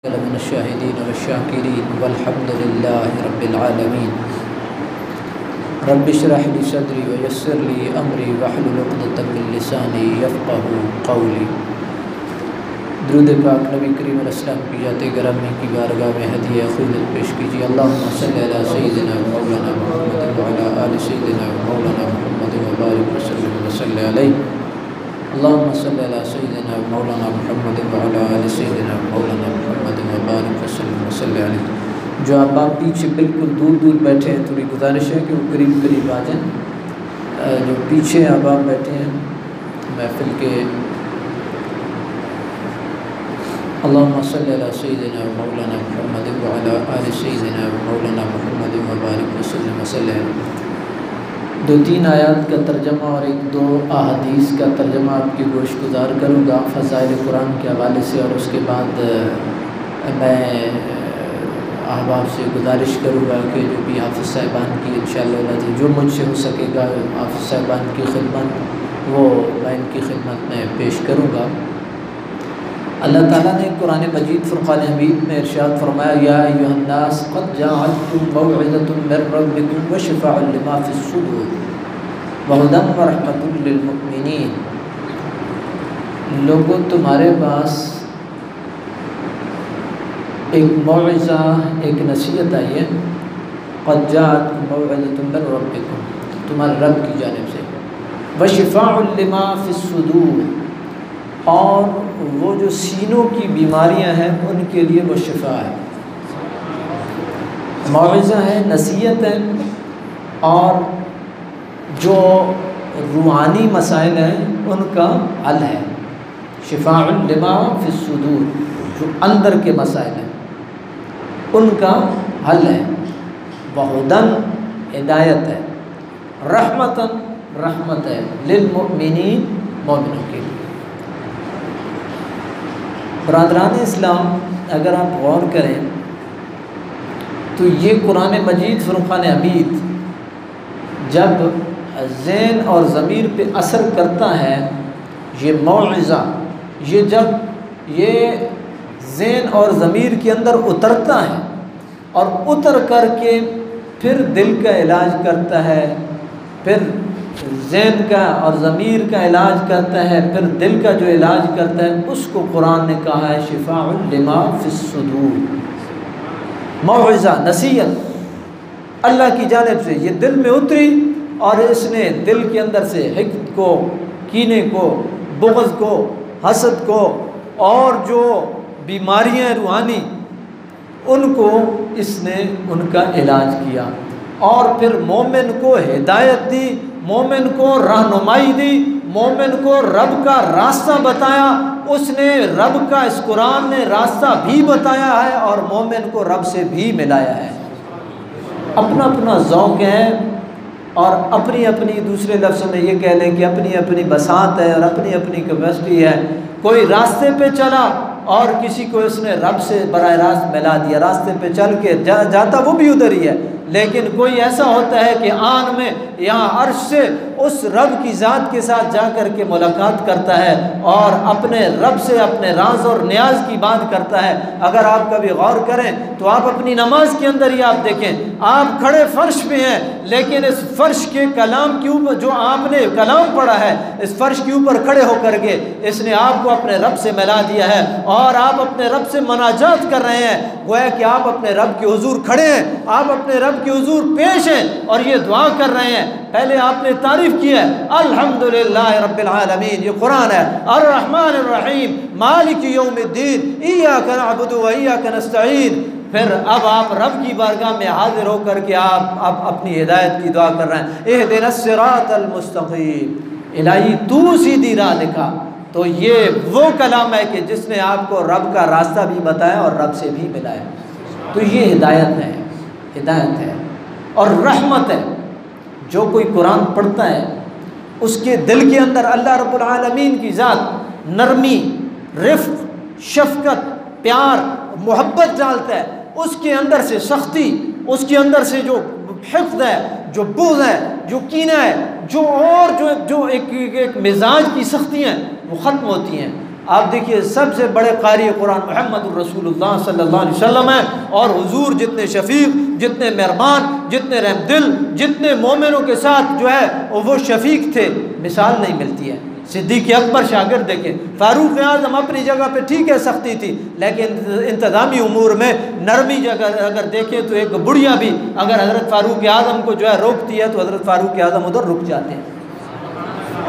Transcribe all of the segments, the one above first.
من الشاهدين والشاكرين والحمد لله رب العالمين. رب اشرح لي صدري ويسر لي امري واحلل عقدة من لساني يفقهوا قولي. درود پاک نبی کریم علیہ السلام کی ذات گرامی کی بارگاہ میں ہدیہ خلوت پیش کیجیے. اللہم صلی علی سیدنا مولانا محمد وعلی آل سیدنا مولانا محمد وبارک وسلم وصلی علیہ. اللہم صلی علی سیدنا مولانا محمد وعلی آل سیدنا مولانا محمد وبارک وسلم وصلی علیہ. جو آپ پیچھے بالکل دور دور بیٹھے ہیں تھوڑی گزارش ہے کہ وہ قریب قریب آ جائیں. جو پیچھے آپ بیٹھے ہیں محفل کے، اللہم صلی علی سیدنا مولانا محمد وعلی آل سیدنا مولانا محمد وبارک وسلم وصلی علیہ. 2-3 آیات کا ترجمہ اور 1-2 احادیث کا ترجمہ آپ کی گوش گزار کروں گا فضائل قرآن کے حوالے سے، اور اس کے بعد میں احباب سے گزارش کروں گا کہ جو بھی حافظ صاحبان کی انشاءاللہ العزیز جو مجھ سے ہو سکے گا حافظ صاحبان کی خدمت وہ میں ان کی خدمت میں پیش کروں گا. اللہ تعالیٰ نے قرآن مجید فرقان حمید میں ارشاد فرمایا، یا ایھا الناس قد جاءتکم موعظۃ من ربکم وشفاء لما فی الصدور وہدی ورحمۃ للمؤمنین. لوگوں تمہارے پاس ایک موعظہ، ایک نصیحت آئی ہے. قد جاءتکم موعظۃ من ربکم، تمہارے رب کی جانب سے، وشفاء لما فی الصدور، اور وہ جو سینوں کی بیماریاں ہیں ان کے لیے وہ شفا ہے. موعظہ ہے، نصیحت ہے، اور جو روحانی مسائل ہیں ان کا حل ہے. شفاء لما فی الصدور، جو اندر کے مسائل ہیں ان کا حل ہے. وہدن، ہدایت ہے. رحمتن، رحمت ہے. للمؤمنین، مومنوں کے لیے. برادران اسلام، اگر آپ غور کریں تو یہ قرآن مجید فرقان حمید جب ذہن اور ضمیر پہ اثر کرتا ہے، یہ موعظہ یہ جب یہ ذہن اور ضمیر کے اندر اترتا ہے اور اتر کر کے پھر دل کا علاج کرتا ہے، پھر ذہن کا اور ضمیر کا علاج کرتا ہے، پھر دل کا جو علاج کرتا ہے، اس کو قرآن نے کہا ہے شفاء لما فی الصدور. موعظہ، نصیحت اللہ کی جانب سے یہ دل میں اتری اور اس نے دل کے اندر سے حقد کو، کینے کو، بغض کو، حسد کو اور جو بیماریاں روحانی ان کو اس نے ان کا علاج کیا، اور پھر مومن کو ہدایت دی، مومن کو رہنمائی دی، مومن کو رب کا راستہ بتایا. اس نے رب کا، اس قرآن نے راستہ بھی بتایا ہے اور مومن کو رب سے بھی ملایا ہے. اپنا اپنا ذوق ہے اور اپنی اپنی، دوسرے لفظوں میں یہ کہہ لیں کہ اپنی اپنی بساط ہے اور اپنی اپنی کیپیسٹی ہے. کوئی راستے پہ چلا اور کسی کو اس نے رب سے براہ راست ملا دیا، راستے پہ چل کے جاتا وہ بھی ادھر ہی ہے. لیکن کوئی ایسا ہوتا ہے کہ آن میں یہاں عرش سے اس رب کی ذات کے ساتھ جا کر کے ملاقات کرتا ہے اور اپنے رب سے اپنے راز اور نیاز کی بات کرتا ہے. اگر آپ کبھی غور کریں تو آپ اپنی نماز کے اندر ہی آپ دیکھیں، آپ کھڑے فرش پہ ہیں لیکن اس فرش کے کلام کے اوپر جو آپ نے کلام پڑھا ہے، اس فرش کے اوپر کھڑے ہو کر کے اس نے آپ کو اپنے رب سے ملا دیا ہے اور آپ اپنے رب سے مناجات کر رہے ہیں. گویا کہ آپ اپنے رب کے حضور کھڑے ہیں، آپ اپنے رب کے حضور پیش ہیں اور یہ دعا کر رہے ہیں. پہلے آپ نے تعریف کی ہے الحمدللہ رب العالمین، یہ قرآن ہے، الرحمن الرحیم مالک یوم الدین ایاک نعبد و ایاک نستعین. پھر اب آپ رب کی بارگاہ میں حاضر ہو کر کے آپ اپنی ہدایت کی دعا کر رہے ہیں. اہدنا الصراط المستقیم، الہی تو سیدھی راہ دکھا. تو یہ وہ کلام ہے کہ جس نے آپ کو رب کا راستہ بھی بتایا اور رب سے بھی ملایا. تو یہ ہدایت ہے، ہدایت ہے اور رحمت ہے. جو کوئی قرآن پڑھتا ہے اس کے دل کے اندر اللہ رب العالمین کی ذات نرمی، رفق، شفقت، پیار، محبت ڈالتا ہے. اس کے اندر سے سختی، اس کے اندر سے جو حقد ہے، جو بغض ہے، جو کینہ ہے، جو ایک مزاج کی سختیاں وہ ختم ہوتی ہیں. آپ دیکھیے سب سے بڑے قاری قرآن محمد الرسول اللہ صلی اللہ علیہ وسلم ہیں، اور حضور جتنے شفیق، جتنے مہربان، جتنے رحم دل، جتنے مومنوں کے ساتھ جو ہے وہ شفیق تھے، مثال نہیں ملتی ہے۔ صدیق اکبر شاگرد دیکھیں، فاروق اعظم اپنی جگہ پہ ٹھیک ہے سختی تھی، لیکن انتظامی امور میں نرمی جگہ اگر دیکھیں تو ایک بڑھیا بھی اگر حضرت فاروق اعظم کو جو ہے روکتی ہے تو حضرت فاروق اعظم ادھر رک جاتے ہیں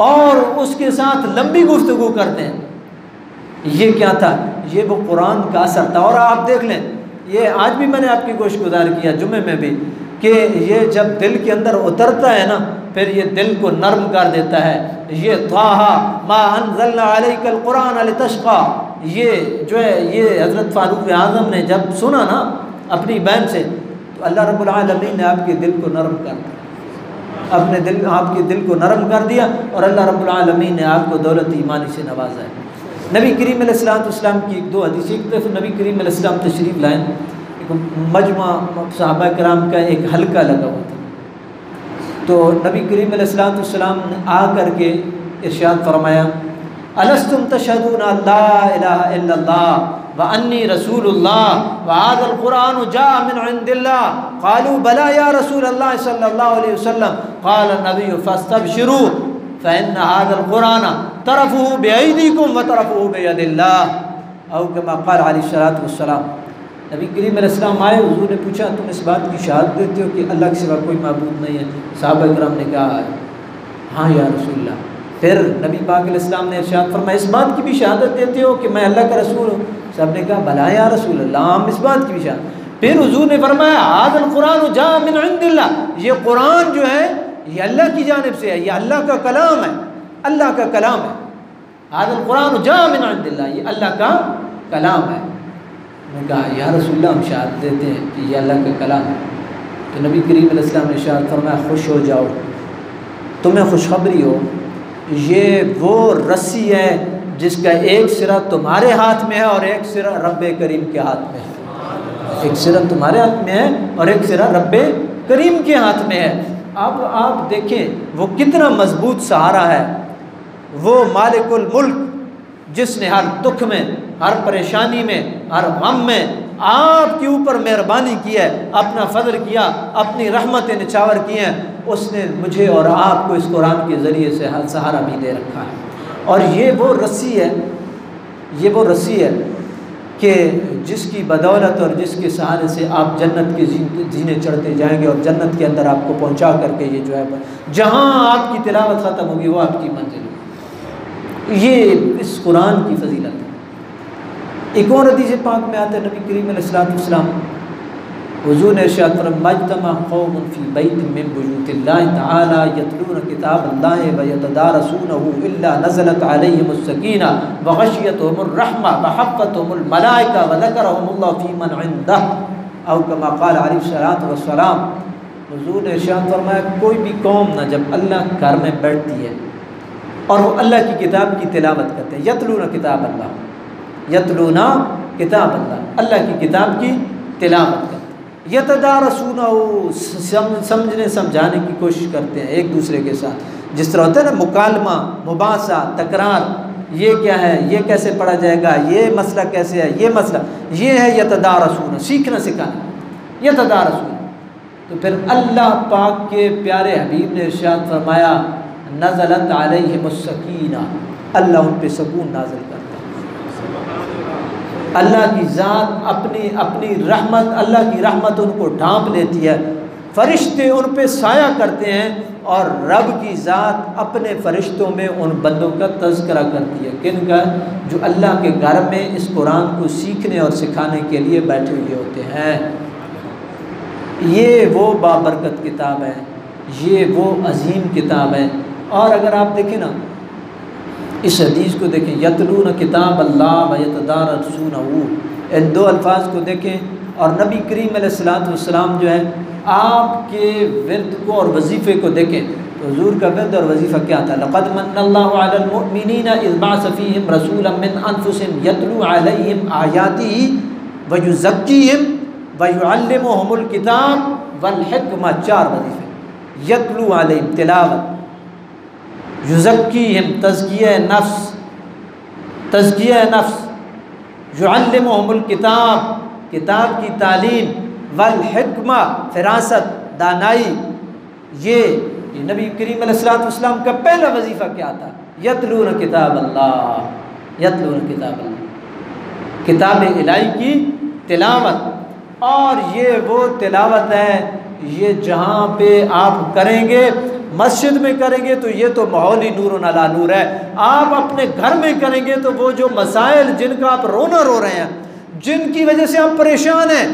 اور اس کے ساتھ لمبی گفتگو کرتے ہیں۔ یہ کیا تھا؟ یہ وہ قرآن کا اثر تھا۔ اور آپ دیکھ لیں، یہ آج بھی میں نے آپ کی گوش گزار کیا جمعے میں بھی، کہ یہ جب دل کے اندر اترتا ہے نا پھر یہ دل کو نرم کر دیتا ہے۔ یہ طٰہٰ ما انزلنا علیک القرآن لتشقیٰ، یہ جو ہے یہ حضرت فاروق اعظم نے جب سنا نا اپنی بہن سے تو اللہ رب العالمین نے آپ کے دل کو نرم کر دیا، آپ کے دل کو نرم کر دیا، اور اللہ رب العالمین نے آپ کو دولت ایمانی سے نوازا ہے۔ نبی کریم علیہ السلام کی ایک دو حدیث، ایک طرف نبی کریم علیہ السلام تشریف لائیں، ایک مجمع صحابہ کرام کا ایک حلقہ لگا ہوا تھا، تو نبی کریم علیہ السلام نے آ کر کے ارشاد فرمایا، الستم تشہدون لا الہ الا اللہ وانی رسول اللہ وہذا القرآن جاء من عند اللہ، قالوا بلا یا رسول اللہ صلی اللہ علیہ وسلم، قال النبی فاستبشروا فإن هذا القرآن طرفه بأيديكم وطرفه بيد الله، او كما قال علیہ الصلوۃ والسلام۔ نبی کریم علیہ السلام آئے، حضور نے پوچھا تم اس بات کی شہادت دیتے ہو کہ اللہ کے سوا کوئی معبود نہیں ہے؟ صحابہ کرام نے کہا ہاں یا رسول اللہ۔ پھر نبی پاک علیہ السلام نے ارشاد فرمایا، اس بات کی بھی شہادت دیتے ہو کہ میں اللہ کا رسول ہوں؟ سب نے کہا بھلا یا رسول اللہ، ہم اس بات کی بھی شہادت۔ پھر حضور نے فرمایا، ھذا القرآن جاء من عند اللہ، یہ قرآن جو ہے یہ اللہ کی جانب سے ہے، یہ اللہ کا کلام ہے، اللہ کا کلام ہے۔ ھذا القرآن جاء من عند اللہ، یہ اللہ کا کلام ہے۔ میں نے کہا یا رسول اللہ ہم شہادت دیتے ہیں کہ یہ اللہ کا کلام ہے۔ تو نبی کریم علیہ السلام نے ارشاد فرمایا، خوش ہو جاؤ، تمہیں خوشخبری ہو، یہ وہ رسی ہے جس کا ایک سرا تمہارے ہاتھ میں ہے اور ایک سرا رب کریم کے ہاتھ میں ہے۔ ایک سرا تمہارے ہاتھ میں ہے اور ایک سرا رب کریم کے ہاتھ میں ہے۔ اب آپ دیکھیں وہ کتنا مضبوط سہارا ہے، وہ مالک الملک جس نے ہر دکھ میں، ہر پریشانی میں، ہر غم میں آپ کے اوپر مہربانی کی ہے، اپنا فضل کیا، اپنی رحمتیں نچھاور کی ہیں، اس نے مجھے اور آپ کو اس قرآن کے ذریعے سے سہارا بھی دے رکھا ہے۔ اور یہ وہ رسی ہے، یہ وہ رسی ہے کہ جس کی بدولت اور جس کے سہارے سے آپ جنت کے زینے چڑھتے جائیں گے، اور جنت کے اندر آپ کو پہنچا کر کے یہ جو ہے جہاں آپ کی تلاوت ختم ہوگی وہ آپ کی منزل ہوگی۔ یہ اس قرآن کی فضیلت ہے۔ ایک اور حدیث پاک میں آتا ہے، نبی کریم علیہ السلام حضور نے ارشاد فرمایا، مجتمع قوم فی بیت من بیوت اللہ تعالی یتلون کتاب اللہ ویتدارسونہ الا نزلت علیہم السکینہ وغشیتہم الرحمہ وحفتہم الملائکہ وذکرہم اللہ فی من عندہ، او کما قال علیہ الصلوۃ والسلام۔ حضور نے ارشاد فرمایا، کوئی بھی قوم نہ جب اللہ گھر میں بیٹھتی ہے اور وہ اللہ کی کتاب کی تلاوت کرتے ہیں، یتلون کتاب اللہ، یتلون کتاب اللہ، اللہ کی کتاب کی تلاوت کرتے ہیں، یتدارسونہ، سمجھنے سمجھانے کی کوشش کرتے ہیں ایک دوسرے کے ساتھ، جس طرح ہوتا ہے نا مکالمہ، مباحثہ، تکرار، یہ کیا ہے، یہ کیسے پڑھا جائے گا، یہ مسئلہ کیسے ہے، یہ مسئلہ، یہ ہے یتدارسونہ، سیکھنا سکھانا، یتدارسونہ۔ تو پھر اللہ پاک کے پیارے حبیب نے ارشاد فرمایا، نزلت علیہم السکینہ، اللہ ان پہ سکون نازل کرتا ہے۔ اللہ کی ذات اپنی رحمت، اللہ کی رحمت ان کو ڈھانپ لیتی ہے، فرشتے ان پہ سایہ کرتے ہیں، اور رب کی ذات اپنے فرشتوں میں ان بندوں کا تذکرہ کرتی ہے۔ کن کا؟ جو اللہ کے گھر میں اس قرآن کو سیکھنے اور سکھانے کے لیے بیٹھے ہوئے ہوتے ہیں۔ یہ وہ بابرکت کتاب ہے، یہ وہ عظیم کتاب ہے۔ اور اگر آپ دیکھیں نا اس حدیث کو دیکھیں، یتلون کتاب اللہ ویتدارسونہ، ان دو الفاظ کو دیکھیں، اور نبی کریم علیہ السلام جو ہے آپ کے ورد کو اور وظیفے کو دیکھیں تو حضور کا ورد اور وظیفہ کیا تھا؟ لقد من اللہ علی المؤمنین اذ بعث فیہم رسولا من انفسہم یتلو علیہم آیاتہ ویزکیہم ویعلمہم الکتاب والحکمہ، 4 وظیفے، یتلو علیہم تلاوت، یزکیہم تزکیہ نفس، تزکیہ نفس، یعلمہم الکتاب، کتاب کی تعلیم، والحکمہ، فراست، دانائی۔ یہ نبی کریم علیہ الصلوۃ والسلام کا پہلا وظیفہ کیا تھا؟ یتلون کتاب اللہ، یتلون کتاب اللہ، کتاب الہی کی تلاوت۔ اور یہ وہ تلاوت ہے، یہ جہاں پہ آپ کریں گے، مسجد میں کریں گے تو یہ تو ماحول ہی نور علی نور ہے۔ آپ اپنے گھر میں کریں گے تو وہ جو مسائل جن کا آپ رونا رو رہے ہیں، جن کی وجہ سے آپ پریشان ہیں،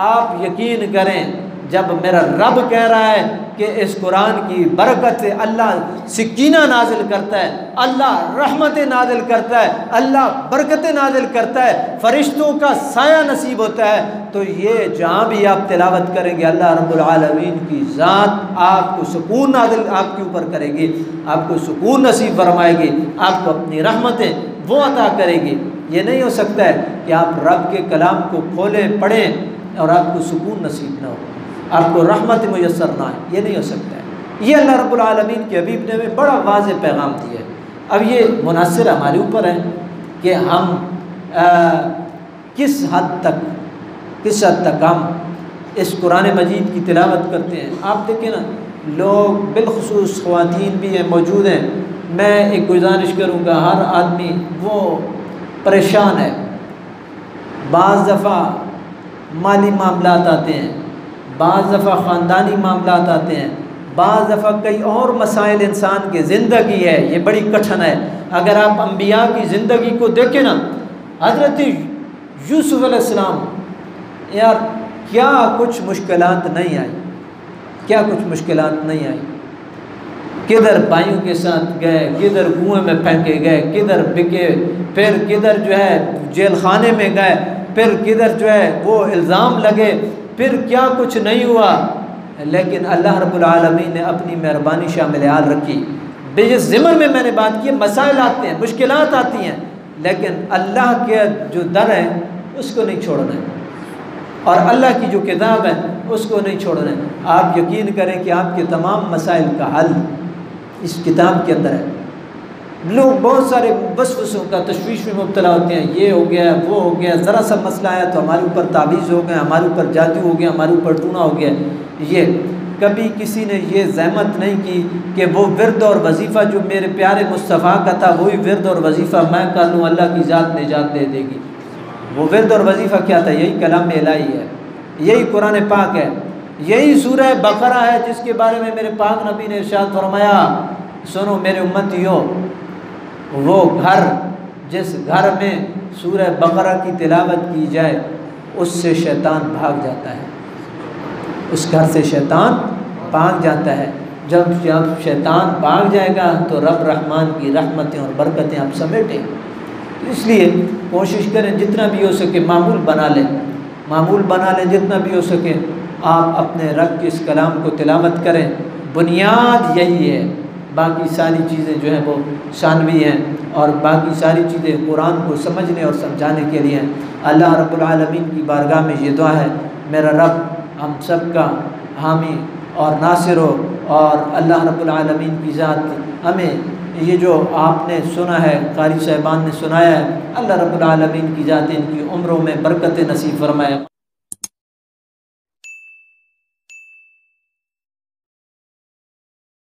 آپ یقین کریں جب میرا رب کہہ رہا ہے کہ اس قرآن کی برکت سے اللہ سکینہ نازل کرتا ہے، اللہ رحمت نازل کرتا ہے، اللہ برکت نازل کرتا ہے، فرشتوں کا سایہ نصیب ہوتا ہے، تو یہ جہاں بھی آپ تلاوت کریں گے اللہ رب العالمین کی ذات آپ کو سکون نازل آپ کے اوپر کرے گی، آپ کو سکون نصیب فرمائے گی، آپ کو اپنی رحمتیں وہ عطا کرے گی۔ یہ نہیں ہو سکتا ہے کہ آپ رب کے کلام کو کھولیں پڑھیں اور آپ کو سکون نصیب نہ ہو، آپ کو رحمت میسر نہ آئے، یہ نہیں ہو سکتا ہے۔ یہ اللہ رب العالمین کے حبیب نے ہمیں بڑا واضح پیغام دیا ہے۔ اب یہ منحصر ہمارے اوپر ہے کہ ہم کس حد تک ہم اس قرآن مجید کی تلاوت کرتے ہیں۔ آپ دیکھیں نا، لوگ بالخصوص خواتین بھی ہیں، موجود ہیں، میں ایک گزارش کروں گا، ہر آدمی وہ پریشان ہے، بعض دفعہ مالی معاملات آتے ہیں، بعض دفعہ خاندانی معاملات آتے ہیں، بعض دفعہ کئی اور مسائل انسان کی زندگی ہے، یہ بڑی کٹھن ہے۔ اگر آپ انبیاء کی زندگی کو دیکھیں نا، حضرت یوسف علیہ السلام، یار کیا کچھ مشکلات نہیں آئی، کیا کچھ مشکلات نہیں آئی، کدھر بھائیوں کے ساتھ گئے، کدھر کنویں میں پھینکے گئے، کدھر بکے، پھر کدھر جو ہے جیل خانے میں گئے، پھر کدھر جو ہے وہ الزام لگے، پھر کیا کچھ نہیں ہوا، لیکن اللہ رب العالمین نے اپنی مہربانی شامل حال رکھی۔ جس ضمن میں نے بات کی، مسائل آتے ہیں، مشکلات آتی ہیں، لیکن اللہ کے جو در ہے اس کو نہیں چھوڑنا ہے، اور اللہ کی جو کتاب ہے اس کو نہیں چھوڑنا ہے۔ آپ یقین کریں کہ آپ کے تمام مسائل کا حل اس کتاب کے اندر ہے۔ لوگ بہت سارے وسوسوں کا تشویش میں مبتلا ہوتے ہیں، یہ ہو گیا، وہ ہو گیا، ذرا سا مسئلہ آیا تو ہمارے اوپر تعویذ ہو گیا، ہمارے اوپر جادو ہو گیا، ہمارے اوپر ٹونا ہو گیا۔ یہ کبھی کسی نے یہ زحمت نہیں کی کہ وہ ورد اور وظیفہ جو میرے پیارے مصطفیٰ کا تھا وہی ورد اور وظیفہ میں کر لوں، اللہ کی ذات نجات دے دے گی۔ وہ ورد اور وظیفہ کیا تھا؟ یہی کلام الہی ہے، یہی قرآن پاک ہے، یہی سورہ بقرہ ہے جس کے بارے میں میرے پاک نبی نے ارشاد فرمایا، سنو میرے امتیو، وہ گھر جس گھر میں سورہ بقرہ کی تلاوت کی جائے اس سے شیطان بھاگ جاتا ہے، اس گھر سے شیطان بھاگ جاتا ہے۔ جب شیطان بھاگ جائے گا تو رب رحمان کی رحمتیں اور برکتیں آپ سمیٹیں۔ اس لیے کوشش کریں جتنا بھی ہو سکے معمول بنا لیں جتنا بھی ہو سکے، آپ اپنے رب کے اس کلام کو تلاوت کریں، بنیاد یہی ہے۔ باقی ساری چیزیں جو ہیں وہ ثانوی ہیں، اور باقی ساری چیزیں قرآن کو سمجھنے اور سمجھانے کے لیے ہیں۔ اللہ رب العالمین کی بارگاہ میں یہ دعا ہے، میرا رب ہم سب کا حامی اور ناصر ہو، اور اللہ رب العالمین کی ذات ہمیں یہ جو آپ نے سنا ہے، قاری صاحبان نے سنایا ہے، اللہ رب العالمین کی ذات ان کی عمروں میں برکت نصیب فرمائے۔